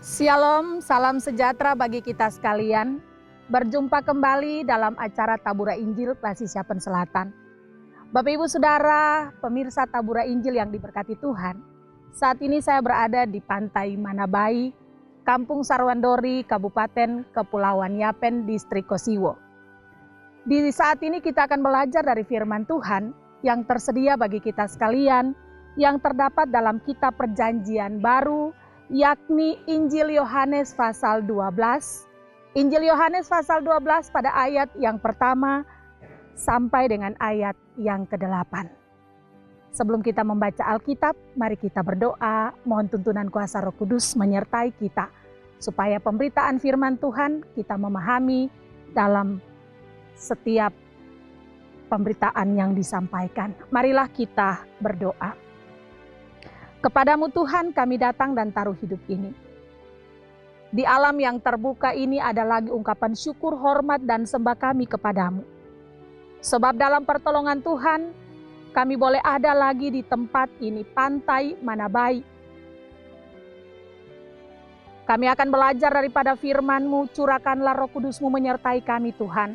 Shalom, salam sejahtera bagi kita sekalian. Berjumpa kembali dalam acara Tabura Injil Klasik Siapen Selatan. Bapak Ibu Saudara, pemirsa Tabura Injil yang diberkati Tuhan. Saat ini saya berada di Pantai Manabai, Kampung Sarwandori, Kabupaten Kepulauan Yapen, Distrik Kosiwo. Di saat ini kita akan belajar dari firman Tuhan yang tersedia bagi kita sekalian, yang terdapat dalam kitab Perjanjian Baru, yakni Injil Yohanes pasal 12. Injil Yohanes pasal 12 pada ayat yang pertama sampai dengan ayat yang ke-8. Sebelum kita membaca Alkitab, mari kita berdoa, mohon tuntunan kuasa Roh Kudus menyertai kita, supaya pemberitaan firman Tuhan kita memahami dalam setiap pemberitaan yang disampaikan. Marilah kita berdoa. Kepadamu Tuhan kami datang dan taruh hidup ini. Di alam yang terbuka ini ada lagi ungkapan syukur, hormat, dan sembah kami kepadamu. Sebab dalam pertolongan Tuhan, kami boleh ada lagi di tempat ini, Pantai Manabai. Kami akan belajar daripada firman-Mu, curahkanlah Roh Kudus-Mu menyertai kami Tuhan,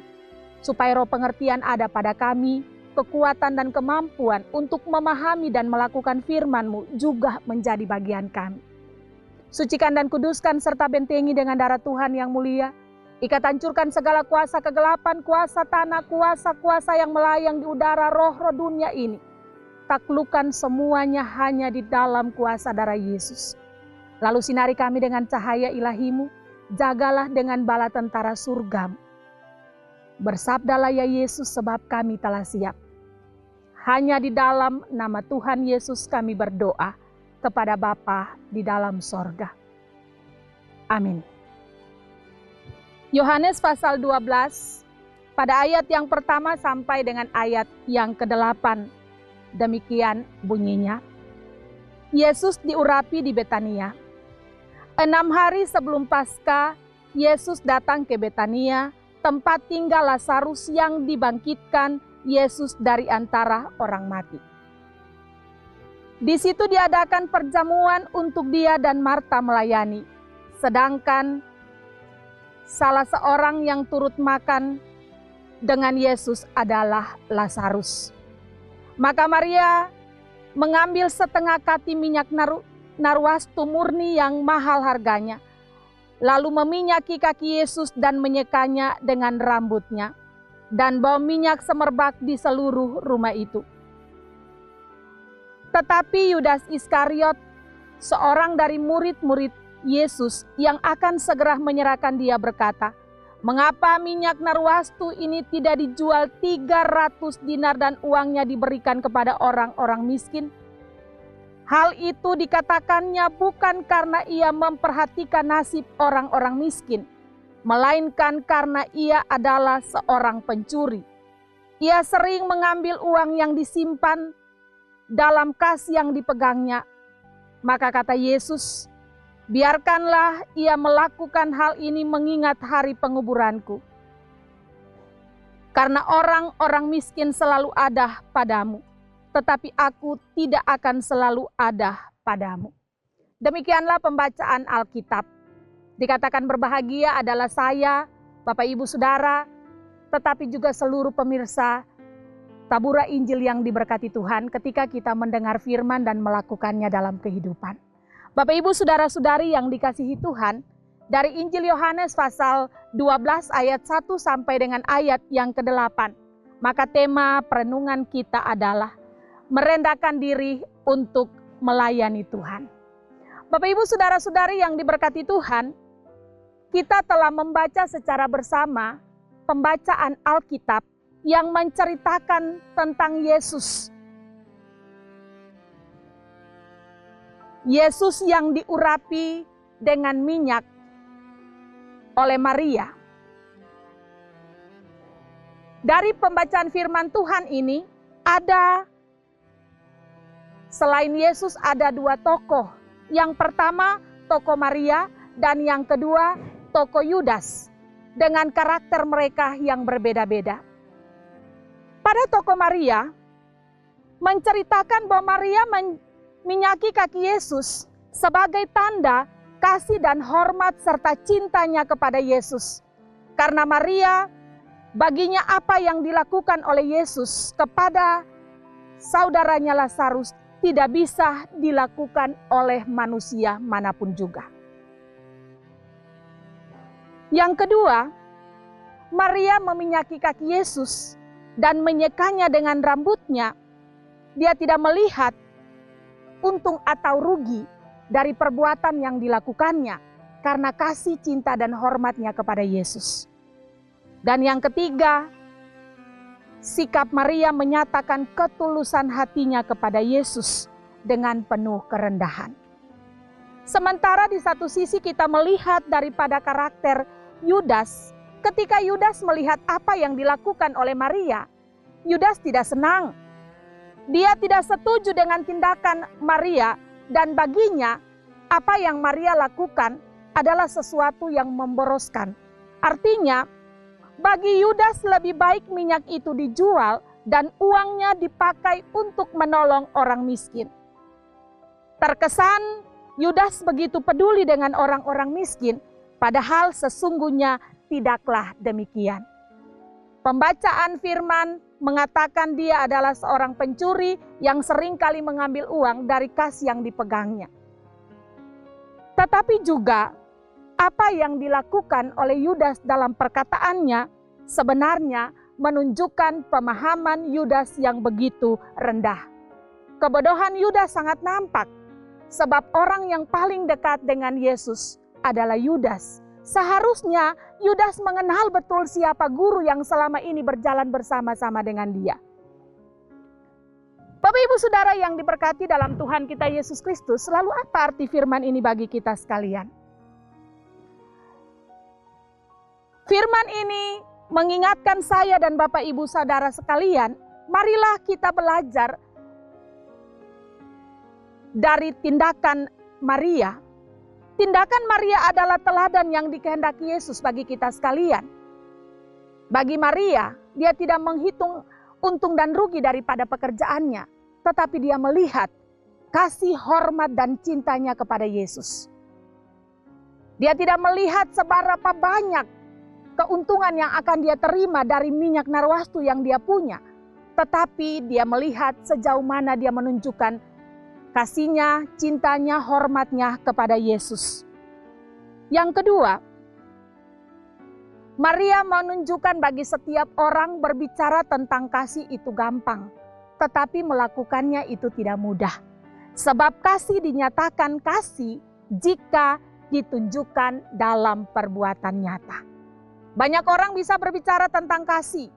supaya roh pengertian ada pada kami, kekuatan dan kemampuan untuk memahami dan melakukan firman-Mu juga menjadi bagian kami. Sucikan dan kuduskan serta bentengi dengan darah Tuhan yang mulia. Ikat hancurkan segala kuasa kegelapan, kuasa tanah, kuasa-kuasa yang melayang di udara, roh-roh dunia ini. Taklukkan semuanya hanya di dalam kuasa darah Yesus. Lalu sinari kami dengan cahaya ilahi-Mu, jagalah dengan bala tentara surga-Mu. Bersabdalah ya Yesus, sebab kami telah siap. Hanya di dalam nama Tuhan Yesus kami berdoa kepada Bapa di dalam sorga. Amin. Yohanes pasal 12 pada ayat yang pertama sampai dengan ayat yang ke-8. Demikian bunyinya. Yesus diurapi di Betania. 6 hari sebelum Paskah, Yesus datang ke Betania, tempat tinggal Lazarus yang dibangkitkan Yesus dari antara orang mati. Di situ diadakan perjamuan untuk dia dan Marta melayani. Sedangkan salah seorang yang turut makan dengan Yesus adalah Lazarus. Maka Maria mengambil setengah kati minyak narwastu murni yang mahal harganya, lalu meminyaki kaki Yesus dan menyekanya dengan rambutnya, dan bau minyak semerbak di seluruh rumah itu. Tetapi Yudas Iskariot, seorang dari murid-murid Yesus yang akan segera menyerahkan dia, berkata, "Mengapa minyak narwastu ini tidak dijual 300 dinar dan uangnya diberikan kepada orang-orang miskin?" Hal itu dikatakannya bukan karena ia memperhatikan nasib orang-orang miskin, melainkan karena ia adalah seorang pencuri. Ia sering mengambil uang yang disimpan dalam kas yang dipegangnya. Maka kata Yesus, "Biarkanlah ia melakukan hal ini mengingat hari penguburanku. Karena orang-orang miskin selalu ada padamu, tetapi aku tidak akan selalu ada padamu." Demikianlah pembacaan Alkitab. Dikatakan berbahagia adalah saya, Bapak Ibu Saudara, tetapi juga seluruh pemirsa Tabura Injil yang diberkati Tuhan ketika kita mendengar firman dan melakukannya dalam kehidupan. Bapak Ibu Saudara-saudari yang dikasihi Tuhan, dari Injil Yohanes pasal 12 ayat 1 sampai dengan ayat yang ke-8, maka tema perenungan kita adalah merendahkan diri untuk melayani Tuhan. Bapak Ibu saudara-saudari yang diberkati Tuhan, kita telah membaca secara bersama pembacaan Alkitab yang menceritakan tentang Yesus. Yesus yang diurapi dengan minyak oleh Maria. Dari pembacaan firman Tuhan ini, selain Yesus ada dua tokoh. Yang pertama tokoh Maria dan yang kedua tokoh Yudas dengan karakter mereka yang berbeda-beda. Pada tokoh Maria menceritakan bahwa Maria minyaki kaki Yesus sebagai tanda kasih dan hormat serta cintanya kepada Yesus. Karena Maria, baginya apa yang dilakukan oleh Yesus kepada saudaranya Lazarus tidak bisa dilakukan oleh manusia manapun juga. Yang kedua, Maria meminyaki kaki Yesus dan menyekanya dengan rambutnya. Dia tidak melihat untung atau rugi dari perbuatan yang dilakukannya karena kasih, cinta, dan hormatnya kepada Yesus. Dan yang ketiga, sikap Maria menyatakan ketulusan hatinya kepada Yesus dengan penuh kerendahan. Sementara di satu sisi kita melihat daripada karakter Yudas, ketika Yudas melihat apa yang dilakukan oleh Maria, Yudas tidak senang. Dia tidak setuju dengan tindakan Maria dan baginya apa yang Maria lakukan adalah sesuatu yang memboroskan. Artinya, bagi Yudas lebih baik minyak itu dijual dan uangnya dipakai untuk menolong orang miskin. Terkesan Yudas begitu peduli dengan orang-orang miskin, padahal sesungguhnya tidaklah demikian. Pembacaan firman mengatakan dia adalah seorang pencuri yang seringkali mengambil uang dari kas yang dipegangnya. Tetapi juga apa yang dilakukan oleh Yudas dalam perkataannya sebenarnya menunjukkan pemahaman Yudas yang begitu rendah. Kebodohan Yudas sangat nampak, sebab orang yang paling dekat dengan Yesus adalah Yudas. Seharusnya Yudas mengenal betul siapa guru yang selama ini berjalan bersama-sama dengan dia. Bapak Ibu Saudara yang diberkati dalam Tuhan kita Yesus Kristus, lalu apa arti firman ini bagi kita sekalian? Firman ini mengingatkan saya dan Bapak Ibu Saudara sekalian, marilah kita belajar dari tindakan Maria. Tindakan Maria adalah teladan yang dikehendaki Yesus bagi kita sekalian. Bagi Maria, dia tidak menghitung untung dan rugi daripada pekerjaannya, tetapi dia melihat kasih, hormat, dan cintanya kepada Yesus. Dia tidak melihat seberapa banyak keuntungan yang akan dia terima dari minyak narwastu yang dia punya. Tetapi dia melihat sejauh mana dia menunjukkan kasihnya, cintanya, hormatnya kepada Yesus. Yang kedua, Maria menunjukkan bagi setiap orang berbicara tentang kasih itu gampang. Tetapi melakukannya itu tidak mudah. Sebab kasih dinyatakan kasih jika ditunjukkan dalam perbuatan nyata. Banyak orang bisa berbicara tentang kasih.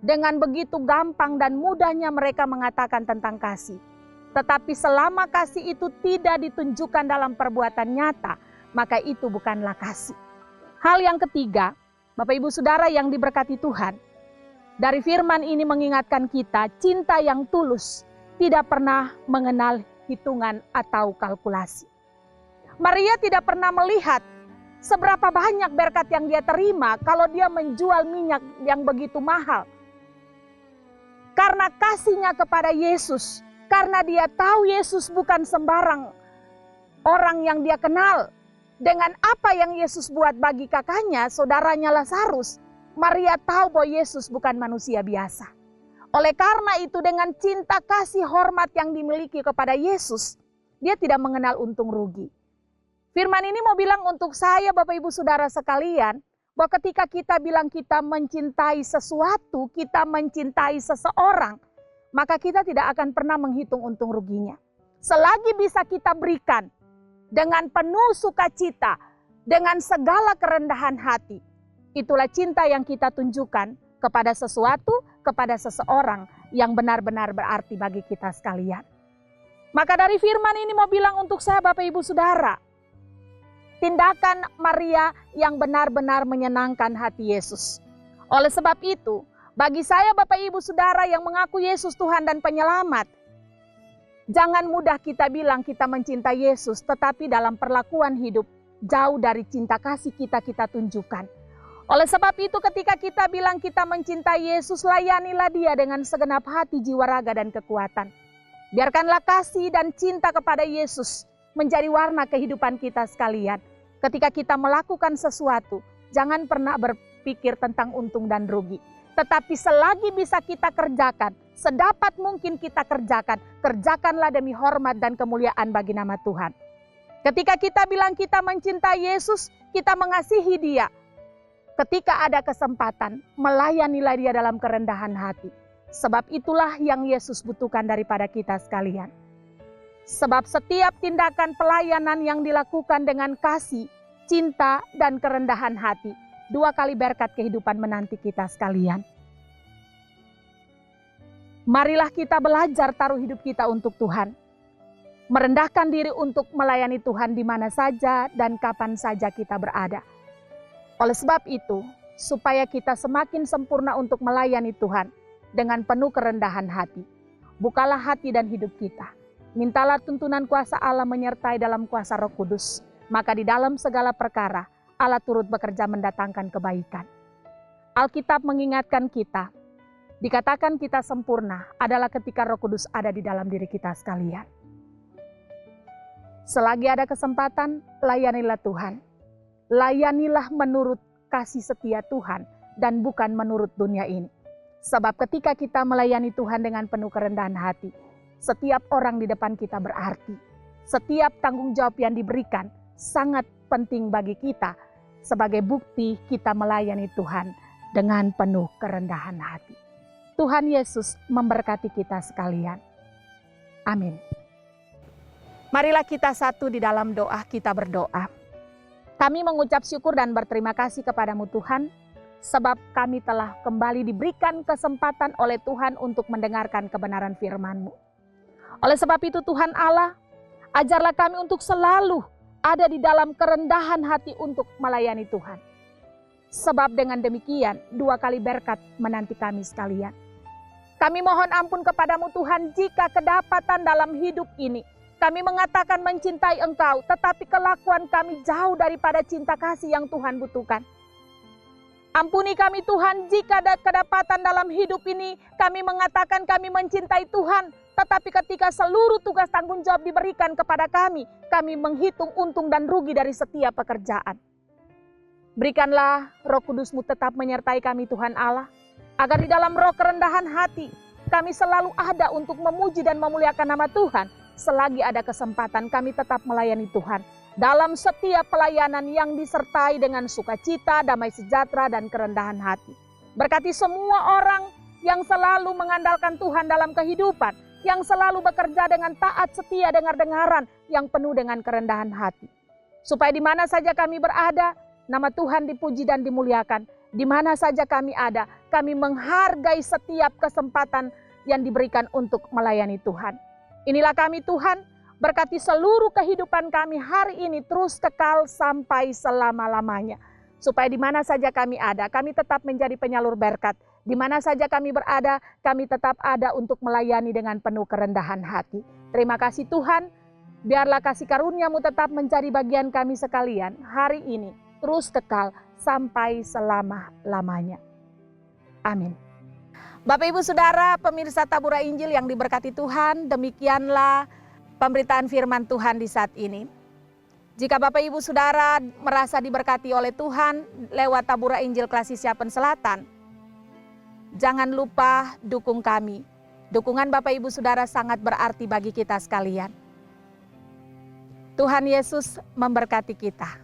Dengan begitu gampang dan mudahnya mereka mengatakan tentang kasih. Tetapi selama kasih itu tidak ditunjukkan dalam perbuatan nyata, maka itu bukanlah kasih. Hal yang ketiga, Bapak Ibu Saudara yang diberkati Tuhan, dari firman ini mengingatkan kita, cinta yang tulus tidak pernah mengenal hitungan atau kalkulasi. Maria tidak pernah melihat seberapa banyak berkat yang dia terima kalau dia menjual minyak yang begitu mahal. Karena kasihnya kepada Yesus, karena dia tahu Yesus bukan sembarang orang yang dia kenal. Dengan apa yang Yesus buat bagi kakaknya, saudaranya Lazarus, Maria tahu bahwa Yesus bukan manusia biasa. Oleh karena itu dengan cinta, kasih, hormat yang dimiliki kepada Yesus, dia tidak mengenal untung rugi. Firman ini mau bilang untuk saya, Bapak Ibu Saudara sekalian, bahwa ketika kita bilang kita mencintai sesuatu, kita mencintai seseorang, maka kita tidak akan pernah menghitung untung ruginya. Selagi bisa kita berikan dengan penuh sukacita, dengan segala kerendahan hati, itulah cinta yang kita tunjukkan kepada sesuatu, kepada seseorang yang benar-benar berarti bagi kita sekalian. Maka dari firman ini mau bilang untuk saya Bapak Ibu Saudara, tindakan Maria yang benar-benar menyenangkan hati Yesus. Oleh sebab itu, bagi saya Bapak Ibu Saudara yang mengaku Yesus Tuhan dan Penyelamat, jangan mudah kita bilang kita mencintai Yesus, tetapi dalam perlakuan hidup jauh dari cinta kasih kita tunjukkan. Oleh sebab itu ketika kita bilang kita mencintai Yesus, layanilah dia dengan segenap hati, jiwa, raga, dan kekuatan. Biarkanlah kasih dan cinta kepada Yesus menjadi warna kehidupan kita sekalian. Ketika kita melakukan sesuatu, jangan pernah berpikir tentang untung dan rugi. Tetapi selagi bisa kita kerjakan, sedapat mungkin kita kerjakan, kerjakanlah demi hormat dan kemuliaan bagi nama Tuhan. Ketika kita bilang kita mencintai Yesus, kita mengasihi dia. Ketika ada kesempatan, melayanilah dia dalam kerendahan hati. Sebab itulah yang Yesus butuhkan daripada kita sekalian. Sebab setiap tindakan pelayanan yang dilakukan dengan kasih, cinta, dan kerendahan hati, 2 kali berkat kehidupan menanti kita sekalian. Marilah kita belajar taruh hidup kita untuk Tuhan. Merendahkan diri untuk melayani Tuhan di mana saja dan kapan saja kita berada. Oleh sebab itu, supaya kita semakin sempurna untuk melayani Tuhan dengan penuh kerendahan hati, bukalah hati dan hidup kita. Mintalah tuntunan kuasa Allah menyertai dalam kuasa Roh Kudus. Maka di dalam segala perkara, Allah turut bekerja mendatangkan kebaikan. Alkitab mengingatkan kita, dikatakan kita sempurna adalah ketika Roh Kudus ada di dalam diri kita sekalian. Selagi ada kesempatan, layanilah Tuhan. Layanilah menurut kasih setia Tuhan dan bukan menurut dunia ini. Sebab ketika kita melayani Tuhan dengan penuh kerendahan hati, setiap orang di depan kita berarti. Setiap tanggung jawab yang diberikan sangat penting bagi kita sebagai bukti kita melayani Tuhan dengan penuh kerendahan hati. Tuhan Yesus memberkati kita sekalian. Amin. Marilah kita satu di dalam doa, kita berdoa. Kami mengucap syukur dan berterima kasih kepadamu Tuhan, sebab kami telah kembali diberikan kesempatan oleh Tuhan untuk mendengarkan kebenaran firman-Mu. Oleh sebab itu Tuhan Allah, ajarlah kami untuk selalu ada di dalam kerendahan hati untuk melayani Tuhan. Sebab dengan demikian 2 kali berkat menanti kami sekalian. Kami mohon ampun kepadamu Tuhan jika kedapatan dalam hidup ini kami mengatakan mencintai Engkau, tetapi kelakuan kami jauh daripada cinta kasih yang Tuhan butuhkan. Ampuni kami Tuhan jika ada kedapatan dalam hidup ini kami mengatakan kami mencintai Tuhan, tetapi ketika seluruh tugas tanggung jawab diberikan kepada kami menghitung untung dan rugi dari setiap pekerjaan. Berikanlah Roh Kudus-Mu tetap menyertai kami Tuhan Allah, agar di dalam roh kerendahan hati kami selalu ada untuk memuji dan memuliakan nama Tuhan. Selagi ada kesempatan kami tetap melayani Tuhan dalam setiap pelayanan yang disertai dengan sukacita, damai sejahtera, dan kerendahan hati. Berkati semua orang yang selalu mengandalkan Tuhan dalam kehidupan, yang selalu bekerja dengan taat, setia, dengar-dengaran, yang penuh dengan kerendahan hati. Supaya di mana saja kami berada, nama Tuhan dipuji dan dimuliakan. Di mana saja kami ada, kami menghargai setiap kesempatan yang diberikan untuk melayani Tuhan. Inilah kami Tuhan, berkati seluruh kehidupan kami hari ini terus kekal sampai selama-lamanya. Supaya di mana saja kami ada, kami tetap menjadi penyalur berkat. Di mana saja kami berada, kami tetap ada untuk melayani dengan penuh kerendahan hati. Terima kasih Tuhan, biarlah kasih karunia-Mu tetap menjadi bagian kami sekalian hari ini, terus kekal sampai selama-lamanya. Amin. Bapak Ibu Saudara, pemirsa Tabura Injil yang diberkati Tuhan, demikianlah pemberitaan firman Tuhan di saat ini. Jika Bapak Ibu Saudara merasa diberkati oleh Tuhan lewat Tabura Injil Klasisia Selatan, jangan lupa dukung kami. Dukungan Bapak Ibu Saudara sangat berarti bagi kita sekalian. Tuhan Yesus memberkati kita.